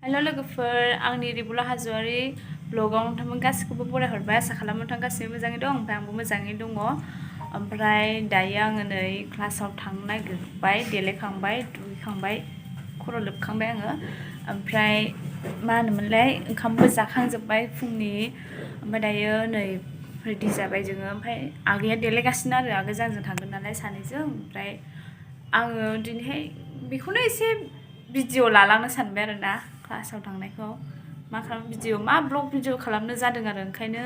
हेल' लोगोफोर आंनि रिबुला हाजोआरि ब्लगाव नोंथांमोन गासिखौबो बरायहरबाय आसा खालामो नोंथां गासिबो मोजाङै दं ओमफ्राय आंबो मोजाङै दङ ओमफ्राय दायो आङो नै क्लासाव थांनो नागिरबाय देलायखांबाय दुगैखांबाय खर' लोबखांबाय आङो ओमफ्राय मा होनोमोनलाय ओंखामबो जाखांजोब्बाय फुंनि ओमफ्राय दायो नै रेडि जाबाय जोङो ओमफ्राय आगैया देलायगासिनो आरो आगैजों आंजों थांगोन नालाय सानैजों ओमफ्राय आङो दिनैहाय बेखौनो एसे भिडिअ लालांनो सानबाय आरो ना क्लासाव थांनायखौ मा खालाम भिडिअ मा ब्लग भिडिअ खालामनो जादों आरो ओंखायनो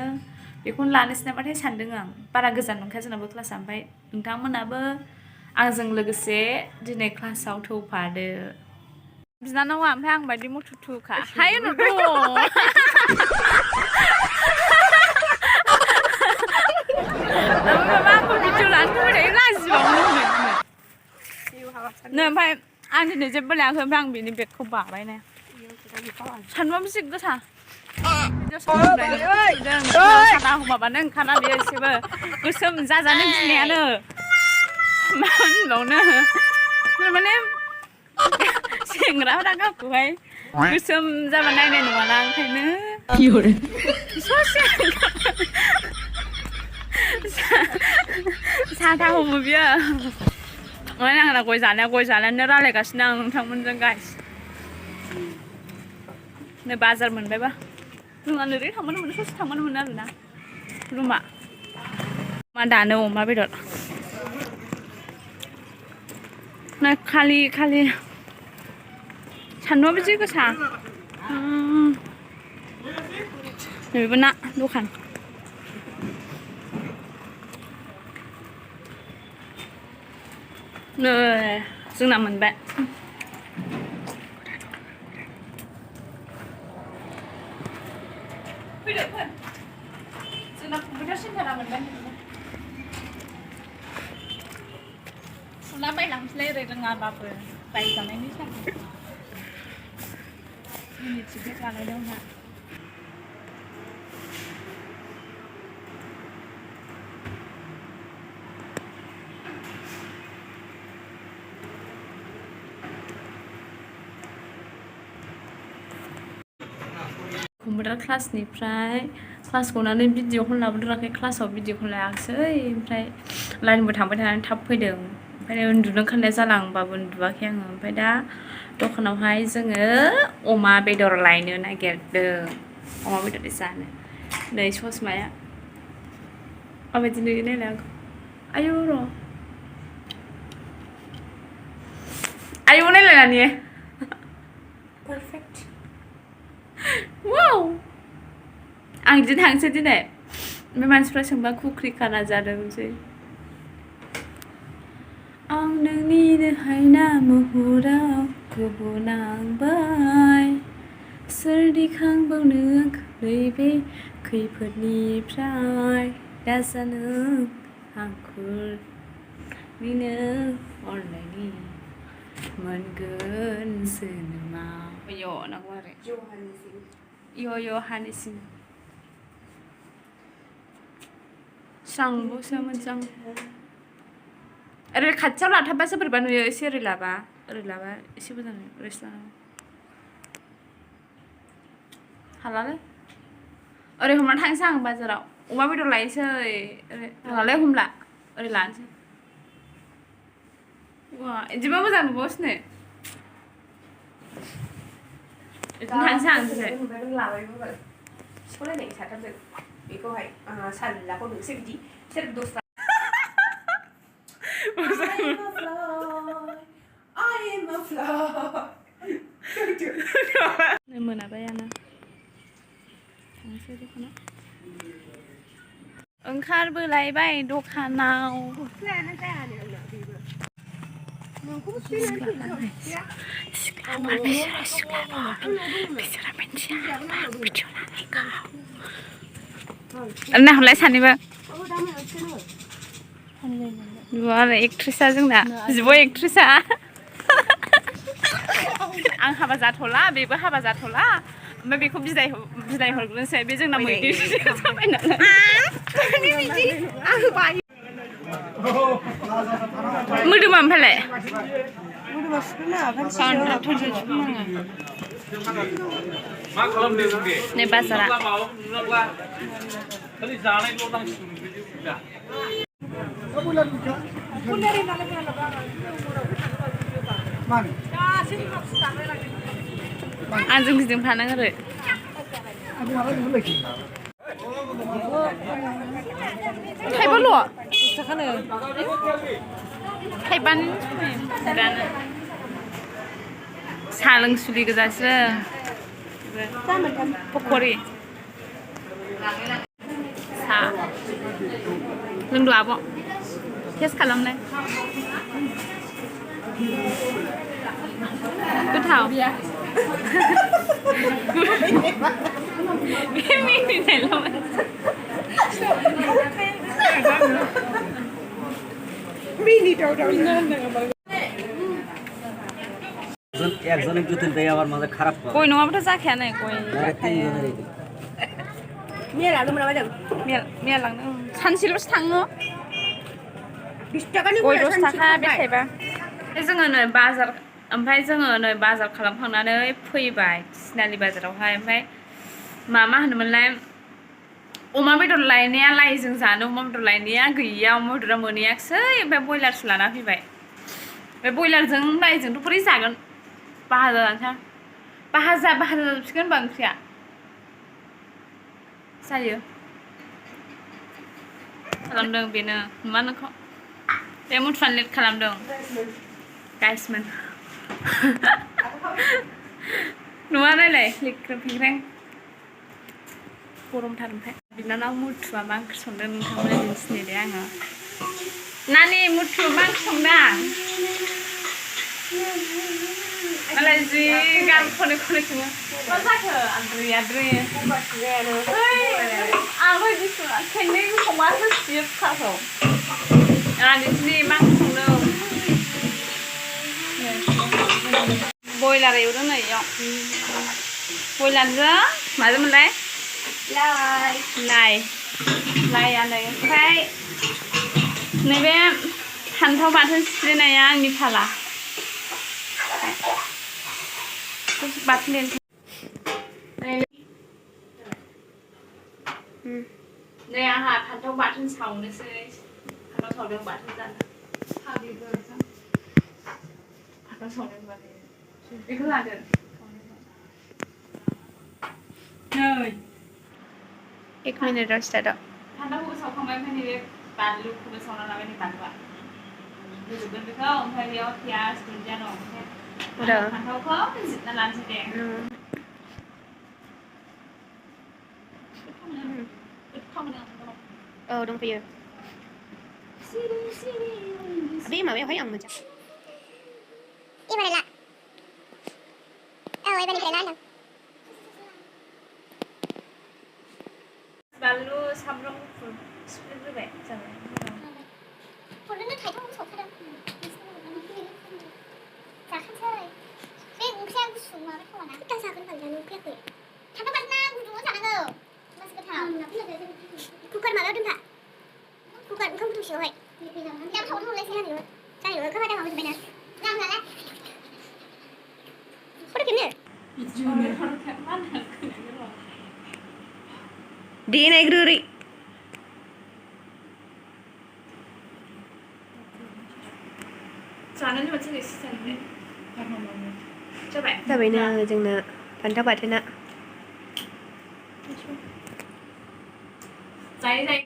बेखौनो लानोसै नामाथाय सानदों आं बारा गोजान नंखाया जोंनाबो क्लासा ओमफ्राय नोंथांमोनाबो आंजों लोगोसे दिनै क्लासाव थौफादो बिनानावा ओमफ्राय आं बायदि मुथुथुखा हायो नुदों माबा आंखौ भिडिअ लानो फैबाय लाजिबावनो नै ओमफ्राय आं दिनै जेबो लायाखै ओमफ्राय आं बेनि बेगखौ बाबायना सानदुंआ बेसे गोसा साना माबानो ओंखारा बेयो एसेबो गोसोम जाजानो गिनायानो मा होनबावनो माने सेंग्राफोरा गावखौहाय गोसोम जाबा नायनाय नङाना ओंखायनो साथा हमो बियो माने आंना गय जानायानो रायलायगासिनो आं नोंथांमोनजों गाइस नै बाजार मोनबायबा जोंना ओरै थांबानो मोनो ससे थांबानो मोनो आरोना रुमा मा दानो अमा बेदर ना खालि सान्दुंआ बिदि गोसा नैबेबो ना दखान नै जोंना मोनबाय जोंना कम्पिउटार सेन्टारा मोनबाय सुना बायलांसैलाय ओरै रोङाबाबो बायजानायनि थाखाय मिनिटसो बेग लानाय दं ना कम्पिउटार क्लासनिफ्राय क्लास गनानै भिडिअखौनो लाबोदोराखै क्लासाव भिडिअखौनो लायाखिसै ओमफ्राय लाइनबो थांबाय थानानै थाब फैदों ओमफ्राय उन्दुनो ओंखारनाया जालांबाबो उन्दुवाखै आङो ओमफ्राय दा दखानावहाय जोङो अमा बेदर लायनो नागिरदों अमा बेदर जानो नै ससमाया माबायदि नुयो नायलाय आंखौ आयौ र' आयौ नायलाय नानि पारफेक्ट वाव आं बिदिनो थांसै दिनै ओमफ्राय मानसिफ्रा सोंबा खुख्रि खाना जादोंसै आं नोंनिनो हायना महराव गब'नांबाय सोर दिखांबावनो नैबे खैफोदनिफ्राय दाजानो आंखुरनिनो अननायनि मोनगोन जोनोमाव यो नांगौ आरो यो हानिसिं स्रांबोसो मोजां ओरै खाथियाव लाथाबबासो बोरैबा नुयो एसे ओरै लाबा एसे मोजां नुयो ओरैसो लानांगौ हालालै ओरै हमना थांसै आं बाजाराव अमा बेदर लायनोसै ओरै हालालै हमला ओरै लानोसै वा इदिबा मोजां नुबावोसोनो इदिनो थांसै आं दिनै लाबायबो सलायनाय साथामजों बेखौहाय सानलाखौ नोंसोर बिदि सोर दस्रा मोनाबायानो थांसै दखानाव ओंखारबोलायबाय दखानाव नाहरलाय सानैबो आरो एक्ट्रिसा जोंना जिब' एक्ट्रिसा आं हाबा जाथ'ला बेबो हाबा जाथ'ला ओमफ्राय बेखौ बिदाय हरग्रोनोसै बे जोंना मैदेर जाबाय नालाय मोदोमा ओमफ्रायलाय मोदोमा सुखोना मा खालामदों बुंदे नै बाजारा नुलांला खालि जानायल' नांसिगौ बिदि दा आंजों गिदिंफानांगौ आरो थाइबाल' थाइबानि साहा लोंसुलि गोजासो पकरि साहा लोंदो आब' टेस्ट खालामनाय गोथाव बे मिनिनायल'मोन একজনের জুতির দেয় আবার মাঝে খারাপ করে गय नङाबाथ' जाखाया नै गय আরে তিনজনের এই Mia là đúng rồi bây giờ. मैया लांनो सानसेल'सो थाङो 20 टाकानि गय 10 थाखा बे थाइबा जोङो नै बाजार ओमफ्राय जोङो नै बाजार खालामखांनानै फैबाय सिनालि बाजारावहाय ओमफ्राय मा होनोमोनलाय अमा बेदर लायनाया लाइजों जानो अमा बेदर लायनाया गैया अमा बेदरा मोनहैयाखिसै ओमफ्राय बयलारसो लाना फैबाय बे बयलारजों लाइजोंथ' बोरै जागोन भाजा जानोसै भाजा जाबसिगोन होनबा ओंख्रिया जायो खालामदों बेनो नुवा नोंखौ बे मुथुवानो लेट खालामदों गाइसमोन नुवा नायलाय लिख्रें फिख्रें गरमथार ओमफ्राय बिनानाव मुथुवा मा ओंख्रि संदों नोंथांमोना दिन्थिनो दे आङो नानि मुथुवा मा ओंख्रि संदों मालाय जि गान खनै खनै सङो मा जाखो आद्रि आंबो बिदि खेन्नै संबासो सियो कुकारखौ दिन्थिनि मा ओंख्रि संदों बयलार एवदों नै इयाव बयलारजों माजोंमोनलाय लाइआ नै ओमफ्राय नैबे फान्थाव बाथोन सिफ्लेनाया आंनि फाला बाथोन देनोसै नै आंहा फान्थाव बाथोन सावनोसै फान्थाव सावदों बाथोन जानो फान्थाव सावदों बाथोन बेखौ लादो नै 1 मिनिटआव स्टार्टआव फान्थावखौबो सावखांबाय ओमफ्राय नैबे बानलुखौबो सावना लाबाय नै बानलुआ होजोबगोन बेखौ ओमफ्राय बेयाव पियास दुन्दिया दं ओमफ्राय फान्थावखौ जिरना लानोसै दे Ờ đúng rồi. Abi माबायावहाय आं मोजां. 이번에라. 이번에 그래 나는. बानलु सामब्राम गुफुर सिफ्लेग्रोबाय जाबाय 원래는 달콤한 소스랑 자, 한차례. 내 웅크랑 수마를 하거나. 그딴 사건 관련은 그렇고. 잠깐만 나 구조 잘하는 거. 맛있게 다. 국가를 말아 좀 봐. 국가를 không được sửa vậy. Em không lấy xe nữa. Sao nữa có phải đang ngồi bên này? Đang là đấy. Có được kiếm nhỉ? DNA 그러리. जानो मोनसे एसे जानो जाबाय जाबायनो जोंना फान्थाव बाथोना. जायै जायै